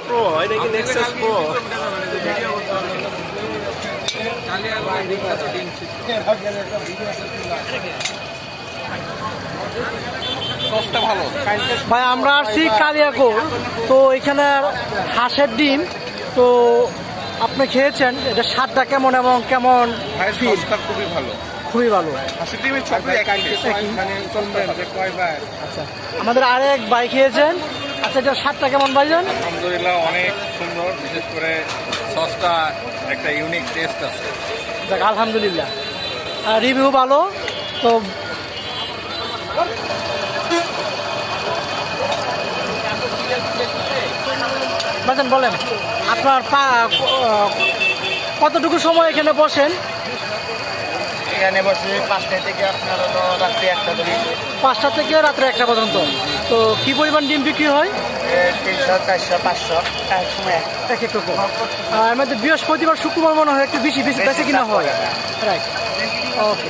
Pro এটা কি Nexus pro? সসটা ভালো। ভাই আমরা আসছি কালিয়াকোট, তো এখানে হাঁসের ডিম, তো আপনি খেয়েছেন, এটা স্বাদটা কেমন এবং কেমন ভাই ফিল? সসটা খুবই ভালো। খুবই ভালো। হাঁসের ডিমের সবই একই। মানে আচ্ছা, আমাদের আরেক ভাই খেয়েছেন, আচ্ছা এটা স্বাদটা কেমন ভাইজান? আলহামদুলিল্লাহ অনেক সুন্দর, বিশেষ করে সসটা একটা ইউনিক টেস্ট আছে। দেখ আলহামদুলিল্লাহ, রিভিউ ভালো। তো ভাইজান বলেন আপনার কতটুকু সময় এখানে বসেন? এখানে বসে 5টা থেকে আপনার হলো রাত্রি 1টা ধরে 5টা থেকে রাত্রে 1টা পর্যন্ত। তো কি পরিমাণ ডিম বিক্রি হয়? 300 400 500 এক সময় এক এক রকম। এর মধ্যে বৃহস্পতিবার শুক্রবার মনে হয় একটু বেশি বেশি বেশি কিনা হয়, রাইট? ওকে।